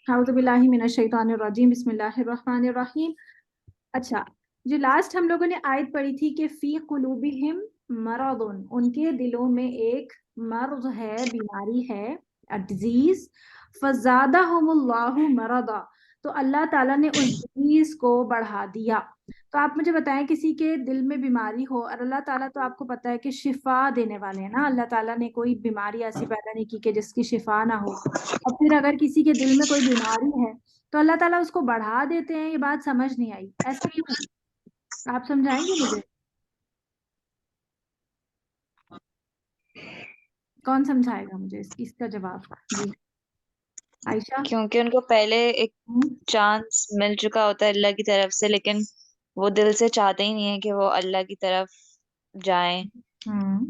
اعوذ باللہ من الشیطان الرجیم، بسم اللہ الرحمن الرحیم۔ اچھا، جو لاسٹ ہم لوگوں نے آیت پڑھی تھی کہ فی قلوبہم مرض، ان کے دلوں میں ایک مرض ہے، بیماری ہے، ڈیزیز، فزادہم اللہ مرضا، تو اللہ تعالیٰ نے اس ڈیزیز کو بڑھا دیا۔ تو آپ مجھے بتائیں، کسی کے دل میں بیماری ہو، اور اللہ تعالیٰ تو آپ کو پتہ ہے کہ شفا دینے والے ہیں نا، اللہ تعالیٰ نے کوئی بیماری ایسی پیدا نہیں کی کہ جس کی شفا نہ ہو، اور پھر اگر کسی کے دل میں کوئی بیماری ہے تو اللہ تعالیٰ اس کو بڑھا دیتے ہیں۔ یہ بات سمجھ نہیں آئی، ایسا کیوں؟ آپ سمجھائیں گے مجھے؟ کون سمجھائے گا مجھے اس کا جواب؟ جی عائشہ۔ کیونکہ ان کو پہلے ایک ہوں چانس مل چکا ہوتا ہے اللہ کی طرف سے، لیکن وہ دل سے چاہتے ہی نہیں ہے کہ وہ اللہ کی طرف جائیں، ہوں۔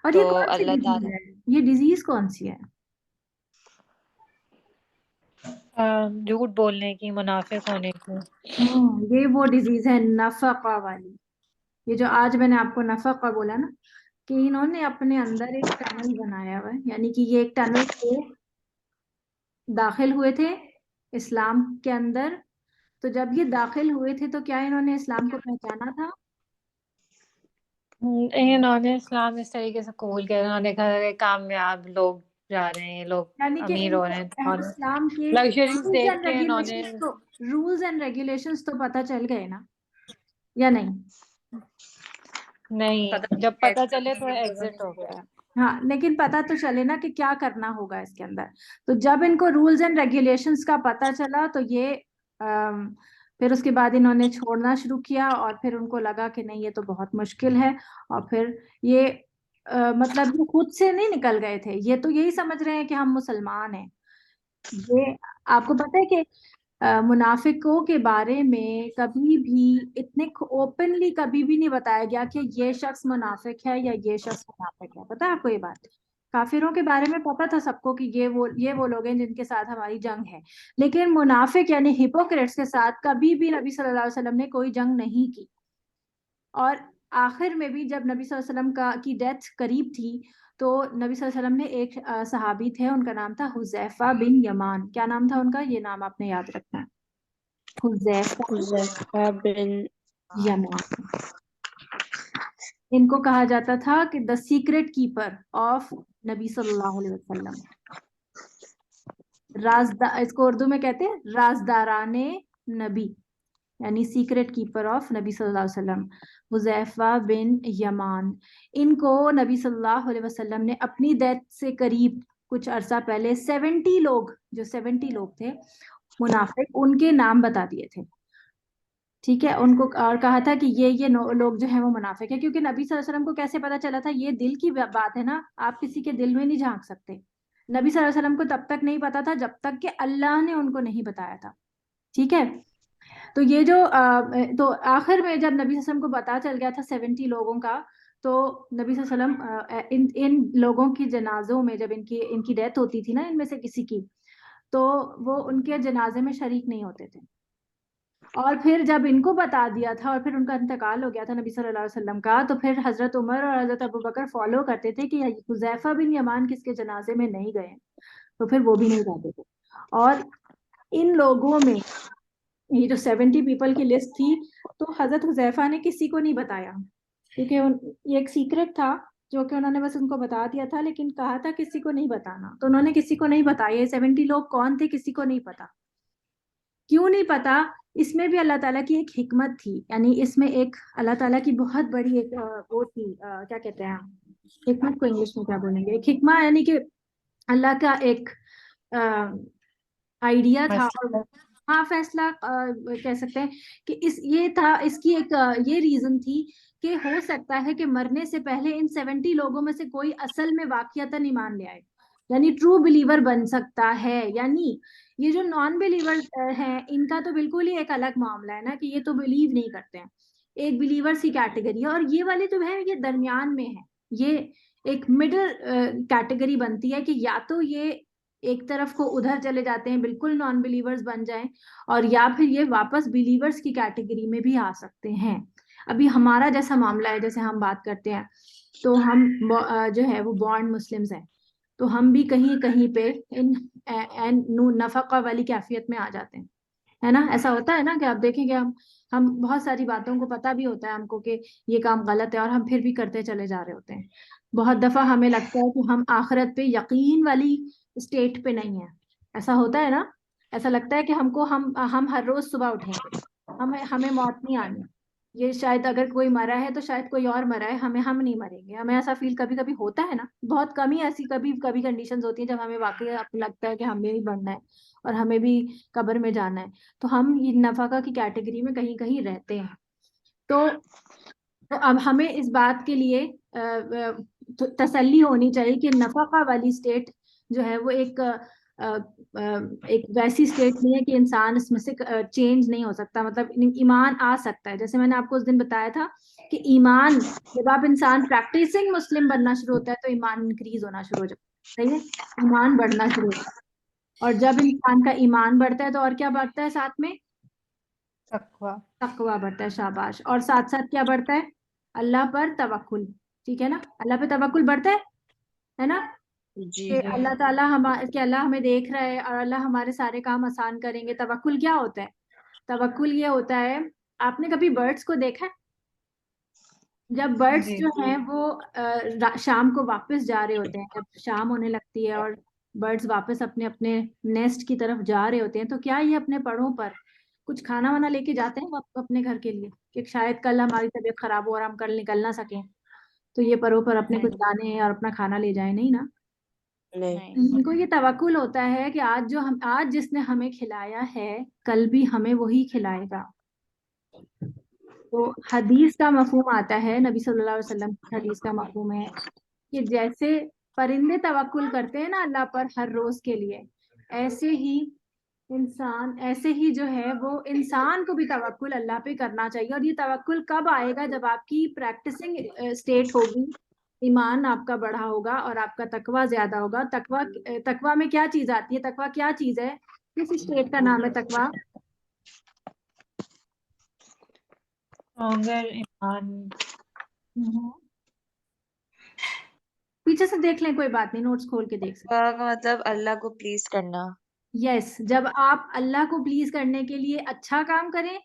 اور تو یہ کون سی اللہ ڈیزیز تعالیٰ ہے؟ یہ ڈیزیز کون سی ہے؟ جھوٹ بولنے کی، منافق ہونے کی۔ یہ وہ ڈیزیز ہے نفقہ والی، یہ جو آج میں نے آپ کو نفقہ بولا نا، کہ انہوں نے اپنے اندر ایک ٹنل بنایا ہوا ہے، یعنی کہ یہ ایک ٹنل سے داخل ہوئے تھے اسلام کے اندر، تو جب یہ داخل ہوئے تھے تو کیا انہوں نے اسلام کو پہچانا تھا؟ انہوں نے اسلام اس طریقے سے قبول کیا، انہوں نے کہا کہ کامیاب لوگ جا رہے ہیں، لوگ یعنی کہ امیر ان ہو کو رہے ہیں، اسلام کے لگژریز دیکھ کے انہوں نے۔ رولز اینڈ ریگولیشنز تو پتہ چل گئے نا، یا نہیں؟ نہیں، جب پتہ چلے تو ایگزٹ ہو گیا۔ ہاں، لیکن پتہ تو چلے نا کہ کیا کرنا ہوگا اس کے اندر۔ تو جب ان کو رولز اینڈ ریگولیشنز کا پتہ چلا تو یہ پھر اس کے بعد انہوں نے چھوڑنا شروع کیا، اور پھر ان کو لگا کہ نہیں، یہ تو بہت مشکل ہے، اور پھر یہ مطلب یہ خود سے نہیں نکل گئے تھے، یہ تو یہی سمجھ رہے ہیں کہ ہم مسلمان ہیں۔ یہ آپ کو پتہ ہے کہ منافقوں کے بارے میں کبھی بھی اتنے اوپنلی کبھی بھی نہیں بتایا گیا کہ یہ شخص منافق ہے یا یہ شخص منافق ہے۔ پتہ ہے آپ کو یہ بات؟ کافروں کے بارے میں پتہ تھا سب کو کہ یہ وہ لوگ ہیں جن کے ساتھ ہماری جنگ ہے، لیکن منافق یعنی ہپوکریٹس کے ساتھ کبھی بھی نبی صلی اللہ علیہ وسلم نے کوئی جنگ نہیں کی۔ اور آخر میں بھی جب نبی صلی اللہ علیہ وسلم کی ڈیتھ قریب تھی تو نبی صلی اللہ علیہ وسلم نے ایک صحابی تھے، ان کا نام تھا حذیفہ بن یمان۔ کیا نام تھا ان کا؟ یہ نام آپ نے یاد رکھنا ہے، حذیفہ بن یمان۔ ان کو کہا جاتا تھا کہ دا سیکرٹ کیپر آف نبی صلی اللہ علیہ وسلم، اس کو اردو میں کہتے ہیں رازداران نبی، یعنی سیکرٹ کیپر آف نبی صلی اللہ علیہ وسلم، حذیفہ بن یمان۔ ان کو نبی صلی اللہ علیہ وسلم نے اپنی ڈیتھ سے قریب کچھ عرصہ پہلے 70 لوگ، جو 70 لوگ تھے منافق، ان کے نام بتا دیے تھے، ٹھیک ہے؟ ان کو اور کہا تھا کہ یہ لوگ جو ہیں وہ منافق ہیں، کیونکہ نبی صلی اللہ علیہ وسلم کو کیسے پتا چلا تھا؟ یہ دل کی بات ہے نا، آپ کسی کے دل میں نہیں جھانک سکتے۔ نبی صلی اللہ علیہ وسلم کو تب تک نہیں پتا تھا جب تک کہ اللہ نے ان کو نہیں بتایا تھا، ٹھیک ہے؟ تو یہ جو تو آخر میں جب نبی صلی اللہ علیہ وسلم کو پتا چل گیا تھا 70 لوگوں کا، تو نبی صلی اللہ علیہ وسلم ان لوگوں کی جنازوں میں، جب ان کی ڈیتھ ہوتی تھی نا ان میں سے کسی کی، تو وہ ان کے جنازے میں شریک نہیں ہوتے تھے۔ اور پھر جب ان کو بتا دیا تھا اور پھر ان کا انتقال ہو گیا تھا نبی صلی اللہ علیہ وسلم کا، تو پھر حضرت عمر اور حضرت ابوبکر فالو کرتے تھے کہ حذیفہ بن یمان کس کے جنازے میں نہیں گئے، تو پھر وہ بھی نہیں جاتے تھے۔ اور ان لوگوں میں یہ جو 70 پیپل کی لسٹ تھی، تو حضرت حذیفہ نے کسی کو نہیں بتایا، کیونکہ یہ ایک سیکرٹ تھا جو کہ انہوں نے بس ان کو بتا دیا تھا، لیکن کہا تھا کسی کو نہیں بتانا، تو انہوں نے کسی کو نہیں بتایا۔ یہ 70 لوگ کون تھے کسی کو نہیں پتا۔ کیوں نہیں پتا؟ اس میں بھی اللہ تعالیٰ کی ایک حکمت تھی، یعنی اس میں ایک اللہ تعالیٰ کی بہت بڑی ایک وہ تھی، کیا کہتے ہیں حکمت کو انگلش میں کیا بولیں گے؟ ایک حکمہ، یعنی کہ اللہ کا ایک آئیڈیا تھا، اور ہاں فیصلہ کہہ سکتے ہیں کہ اس کی ایک یہ ریزن تھی کہ ہو سکتا ہے کہ مرنے سے پہلے ان 70 لوگوں میں سے کوئی اصل میں واقعتاً ایمان لے آئے، یعنی ٹرو بلیور بن سکتا ہے۔ یعنی یہ جو نان بلیور ہیں ان کا تو بالکل ہی ایک الگ معاملہ ہے نا، کہ یہ تو بلیو نہیں کرتے ہیں، ایک بلیورز کی کیٹیگری ہے، اور یہ والے جو ہے یہ درمیان میں ہے، یہ ایک مڈل کیٹیگری بنتی ہے کہ یا تو یہ ایک طرف کو ادھر چلے جاتے ہیں، بالکل نان بلیورز بن جائیں، اور یا پھر یہ واپس بلیورز کی کیٹیگری میں بھی آ سکتے ہیں۔ ابھی ہمارا جیسا معاملہ ہے، جیسے ہم بات کرتے ہیں تو ہم جو ہے وہ بورن مسلمز ہیں، تو ہم بھی کہیں کہیں پہ ان نفقہ والی کیفیت میں آ جاتے ہیں، ہے نا. ایسا ہوتا ہے نا کہ آپ دیکھیں گے ہم بہت ساری باتوں کو پتہ بھی ہوتا ہے ہم کو کہ یہ کام غلط ہے اور ہم پھر بھی کرتے چلے جا رہے ہوتے ہیں. بہت دفعہ ہمیں لگتا ہے کہ ہم آخرت پہ یقین والی اسٹیٹ پہ نہیں ہیں. ایسا ہوتا ہے نا، ایسا لگتا ہے کہ ہم ہر روز صبح اٹھیں گے، ہمیں موت نہیں آنی. یہ شاید اگر کوئی مرا ہے تو شاید کوئی اور مرا ہے، ہم نہیں مریں گے. ہمیں ایسا فیل کبھی کبھی ہوتا ہے نا، بہت کم ہی ایسی کبھی کبھی کنڈیشنز ہوتی ہیں جب ہمیں واقعی لگتا ہے کہ ہمیں بھی بڑھنا ہے اور ہمیں بھی قبر میں جانا ہے. تو ہم یہ نفقہ کی کیٹیگری میں کہیں کہیں رہتے ہیں. تو اب ہمیں اس بات کے لیے تسلی ہونی چاہیے کہ نفقہ والی اسٹیٹ جو ہے وہ ایک ویسی اسٹیٹ نہیں ہے کہ انسان اس میں سے چینج نہیں ہو سکتا. مطلب ایمان آ سکتا ہے، جیسے میں نے آپ کو اس دن بتایا تھا کہ ایمان جب آپ انسان پریکٹسنگ مسلم بننا شروع ہوتا ہے تو ایمان انکریز ہونا شروع ہو جاتا ہے، صحیح ہے، ایمان بڑھنا شروع ہوتا ہے. اور جب انسان کا ایمان بڑھتا ہے تو اور کیا بڑھتا ہے ساتھ میں؟ تقویٰ. تقویٰ بڑھتا ہے. شاباش. اور ساتھ ساتھ کیا بڑھتا ہے؟ اللہ پر توکل. ٹھیک ہے نا، اللہ پہ توکل بڑھتا ہے نا، جی کہ جی اللہ تعالیٰ کہ اللہ ہمیں دیکھ رہا ہے اور اللہ ہمارے سارے کام آسان کریں گے. توکل کیا ہوتا ہے؟ توکل یہ ہوتا ہے، آپ نے کبھی برڈس کو دیکھا ہے؟ جب برڈس جی جو ہیں وہ شام کو واپس جا رہے ہوتے ہیں، جب شام ہونے لگتی ہے اور برڈس واپس اپنے اپنے نیسٹ کی طرف جا رہے ہوتے ہیں، تو کیا یہ اپنے پروں پر کچھ کھانا وانا لے کے جاتے ہیں اپنے گھر کے لیے کہ شاید کل ہماری طبیعت خراب ہو اور ہم کل نکل نہ سکیں تو یہ پروں پر اپنے کچھ دانے اور اپنا کھانا لے جائیں؟ نہیں نا. نہیں. ان کو یہ توکل ہوتا ہے کہ آج جس نے ہمیں کھلایا ہے کل بھی ہمیں وہی کھلائے گا. تو حدیث کا مفہوم آتا ہے، نبی صلی اللہ علیہ وسلم کی حدیث کا مفہوم ہے کہ جیسے پرندے توکل کرتے ہیں نا اللہ پر ہر روز کے لیے، ایسے ہی جو ہے وہ انسان کو بھی توکل اللہ پہ کرنا چاہیے. اور یہ توکل کب آئے گا؟ جب آپ کی پریکٹسنگ اسٹیٹ ہوگی، ایمان آپ کا بڑھا ہوگا اور آپ کا تقویٰ زیادہ ہوگا. تقویٰ میں کیا چیز آتی ہے؟ تقویٰ کیا چیز ہے؟ کس اسٹیٹ کا نام ہے تقویٰ؟ stronger ایمان. پیچھے سے دیکھ لیں، کوئی بات نہیں، نوٹس کھول کے دیکھ سکتے. کا مطلب اللہ کو پلیز کرنا. یس، جب آپ اللہ کو پلیز کرنے کے لیے اچھا کام کریں،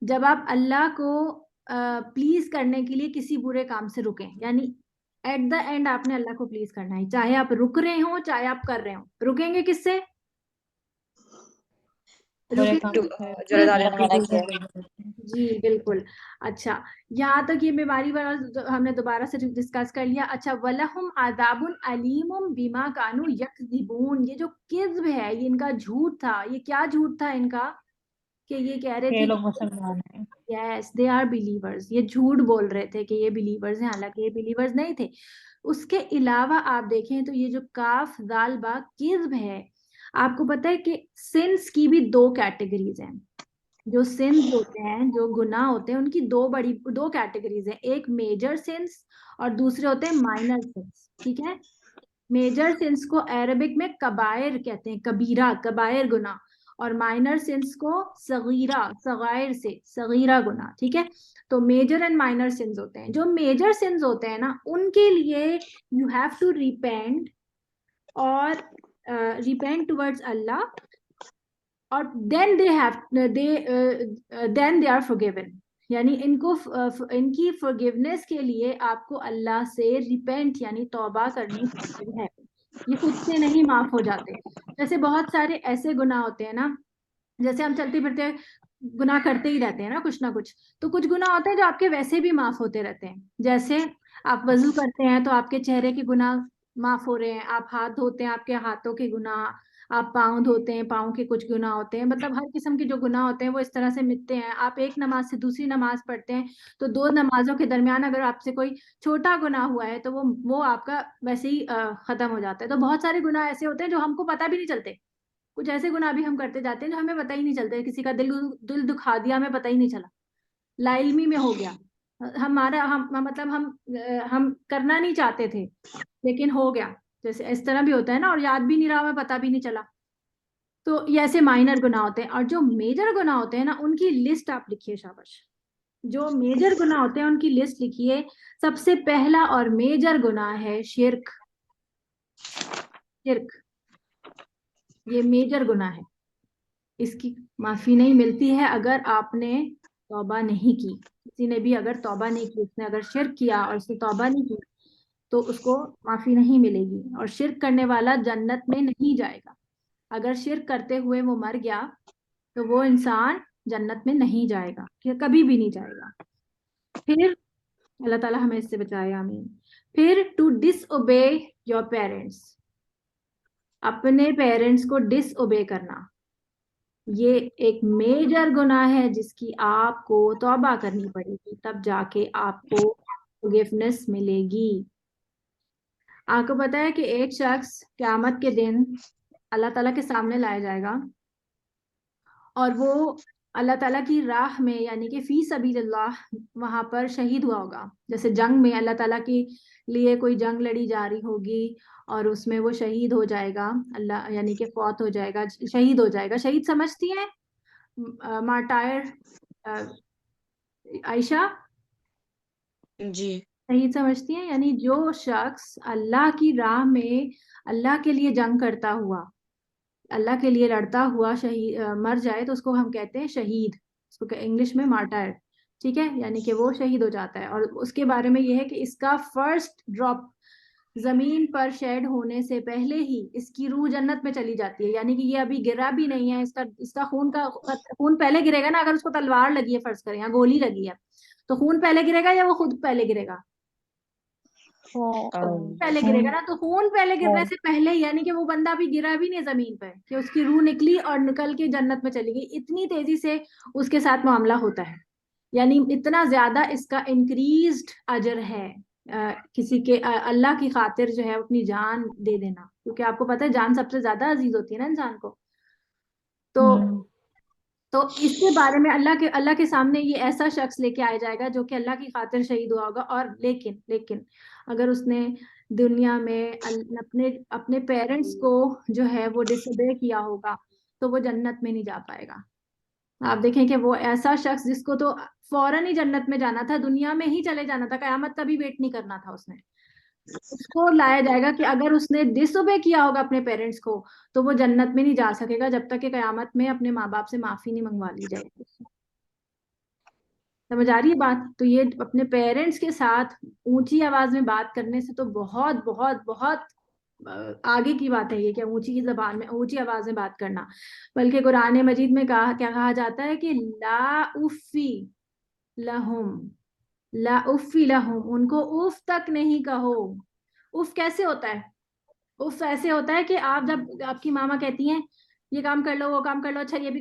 جب آپ اللہ کو پلیز کرنے کے لیے کسی برے کام سے رکیں، یعنی ایٹ دا اینڈ آپ نے اللہ کو پلیز کرنا ہے، چاہے آپ رک رہے ہوں چاہے آپ کر رہے ہوں. رکیں گے کس سے؟ برے رکیں کام گے سے جو اللہ تعالیٰ نے منع کیا. جی بالکل. اچھا، یہاں تک یہ بیماری والا ہم نے دوبارہ سے ڈسکس کر لیا. اچھا، وَلَهُمْ عَذَابٌ عَلِيمٌ بِمَا كَانُوا يَكْذِبُونَ. یہ جو کذب ہے، یہ ان کا جھوٹ تھا. یہ کیا جھوٹ تھا ان کا؟ کہ یہ کہہ رہے یہ تھے لوگ مسلمان ہیں. یس دے آر بلیورز. یہ جھوٹ بول رہے تھے کہ یہ بلیورز ہیں، حالانکہ یہ بلیورز نہیں تھے. اس کے علاوہ آپ دیکھیں تو یہ جو کاف ذال با کذب ہے، آپ کو پتہ ہے کہ سنس کی بھی 2 کیٹیگریز ہیں. جو سنس ہوتے ہیں، جو گناہ ہوتے ہیں، ان کی 2 کیٹیگریز ہیں. ایک میجر سنس اور دوسرے ہوتے ہیں مائنر سنس. ٹھیک ہے، میجر سنس کو عربک میں کبائر کہتے ہیں، کبیرہ، کبائر گناہ. اور مائنر سنس کو صغیرہ، صغائر سے صغیرہ گناہ. ٹھیک ہے، تو میجر اینڈ مائنر سنس ہوتے ہیں. جو میجر سنس ہوتے ہیں نا، ان کے لیے یو ہیو ٹو ریپینٹ اور ریپینٹ ٹورڈز اللہ، اور دین دے آر forgiven. یعنی ان کی forgiveness کے لیے آپ کو اللہ سے ریپینٹ یعنی توبہ کرنی ہے. یہ خود سے نہیں معاف ہو جاتے. جیسے بہت سارے ایسے گناہ ہوتے ہیں نا، جیسے ہم چلتے پھرتے گناہ کرتے ہی رہتے ہیں نا کچھ نہ کچھ. تو کچھ گناہ ہوتے ہیں جو آپ کے ویسے بھی معاف ہوتے رہتے ہیں. جیسے آپ وضو کرتے ہیں تو آپ کے چہرے کے گناہ معاف ہو رہے ہیں، آپ ہاتھ دھوتے ہیں، آپ کے ہاتھوں کے گناہ، آپ پاؤں دھوتے ہیں، پاؤں کے کچھ گناہ ہوتے ہیں. مطلب ہر قسم کے جو گناہ ہوتے ہیں وہ اس طرح سے مٹتے ہیں. آپ ایک نماز سے دوسری نماز پڑھتے ہیں تو 2 نمازوں کے درمیان اگر آپ سے کوئی چھوٹا گناہ ہوا ہے تو وہ آپ کا ویسے ہی ختم ہو جاتا ہے. تو بہت سارے گناہ ایسے ہوتے ہیں جو ہم کو پتہ بھی نہیں چلتے. کچھ ایسے گناہ بھی ہم کرتے جاتے ہیں جو ہمیں پتہ ہی نہیں چلتے. کسی کا دل دکھا دیا، ہمیں پتہ ہی نہیں چلا، لا علمی میں ہو گیا. مطلب ہم کرنا نہیں چاہتے تھے لیکن ہو گیا. جیسے اس طرح بھی ہوتا ہے نا، اور یاد بھی نہیں رہا، ہمیں پتہ بھی نہیں چلا. تو یہ ایسے مائنر گناہ ہوتے ہیں. اور جو میجر گناہ ہوتے ہیں نا، ان کی لسٹ آپ لکھیے. شاباش. جو میجر گناہ ہوتے ہیں ان کی لسٹ لکھیے. سب سے پہلا اور میجر گناہ ہے شرک. شرک یہ میجر گناہ ہے, اس کی معافی نہیں ملتی ہے اگر آپ نے توبہ نہیں کی. کسی نے بھی اگر توبہ نہیں کی, اس نے اگر شرک کیا اور اس نے توبہ نہیں کی تو اس کو معافی نہیں ملے گی. اور شرک کرنے والا جنت میں نہیں جائے گا. اگر شرک کرتے ہوئے وہ مر گیا تو وہ انسان جنت میں نہیں جائے گا, کبھی بھی نہیں جائے گا. پھر اللہ تعالیٰ ہمیں اس سے بچائے, آمین. پھر to disobey your parents, اپنے پیرنٹس کو ڈس اوبے کرنا, یہ ایک میجر گناہ ہے جس کی آپ کو توبہ کرنی پڑے گی, تب جا کے آپ کو forgiveness ملے گی. آپ کو پتا ہے کہ ایک شخص قیامت کے دن اللہ تعالیٰ کے سامنے لایا جائے گا اور وہ اللہ تعالیٰ کی راہ میں یعنی کہ فی سبیل اللہ وہاں پر شہید ہوا ہوگا. جیسے جنگ میں اللہ تعالیٰ کے لیے کوئی جنگ لڑی جا رہی ہوگی اور اس میں وہ شہید ہو جائے گا, اللہ یعنی کہ فوت ہو جائے گا, شہید ہو جائے گا. شہید سمجھتی ہیں مارٹائر عائشہ؟ جی شہید سمجھتی ہیں یعنی جو شخص اللہ کی راہ میں اللہ کے لیے جنگ کرتا ہوا, اللہ کے لیے لڑتا ہوا شہید مر جائے تو اس کو ہم کہتے ہیں شہید, اس کو انگلش میں مارٹائر. ٹھیک ہے, یعنی کہ وہ شہید ہو جاتا ہے. اور اس کے بارے میں یہ ہے کہ اس کا فرسٹ ڈراپ زمین پر شیڈ ہونے سے پہلے ہی اس کی روح جنت میں چلی جاتی ہے. یعنی کہ یہ ابھی گرا بھی نہیں ہے, اس کا خون پہلے گرے گا نا. اگر اس کو تلوار لگی ہے فرض کریں یا گولی لگی ہے تو خون پہلے گرے گا یا وہ خود پہلے گرے گا؟ پہلے گرے گا نا. تو خون پہلے گرنے سے پہلے یعنی کہ وہ بندہ بھی گرا بھی نہیں زمین پہ کہ اس کی روح نکلی اور نکل کے جنت میں چلی گئی. اتنی تیزی سے اس کے ساتھ معاملہ ہوتا ہے, یعنی اتنا زیادہ اس کا انکریزڈ اجر ہے کسی کے اللہ کی خاطر جو ہے اپنی جان دے دینا, کیونکہ آپ کو پتہ ہے جان سب سے زیادہ عزیز ہوتی ہے نا انسان کو. تو اس کے بارے میں اللہ کے سامنے یہ ایسا شخص لے کے آیا جائے گا جو کہ اللہ کی خاطر شہید ہوا ہوگا. اور لیکن اگر اس نے دنیا میں اپنے پیرنٹس کو جو ہے وہ ڈس اوبے کیا ہوگا تو وہ جنت میں نہیں جا پائے گا. آپ دیکھیں کہ وہ ایسا شخص جس کو تو فوراً ہی جنت میں جانا تھا, دنیا میں ہی چلے جانا تھا, قیامت کا بھی ویٹ نہیں کرنا تھا اس نے, اس کو لایا جائے گا کہ اگر اس نے ڈس اوبے کیا ہوگا اپنے پیرنٹس کو تو وہ جنت میں نہیں جا سکے گا جب تک کہ قیامت میں اپنے ماں باپ سے معافی نہیں منگوا لی جائے گی. سمجھ آ رہی ہے بات؟ تو یہ اپنے پیرنٹس کے ساتھ اونچی آواز میں بات کرنے سے تو بہت بہت بہت آگے کی بات ہے یہ کہ اونچی زبان میں اونچی آواز میں بات کرنا. بلکہ قرآن مجید میں کیا کہا جاتا ہے کہ لا افی لہم, لا افی لہم, ان کو اف تک نہیں کہو. اف کیسے ہوتا ہے؟ اف ایسے ہوتا ہے کہ آپ جب آپ کی ماما کہتی ہیں یہ کام کر لو وہ کام کر لو, اچھا یہ بھی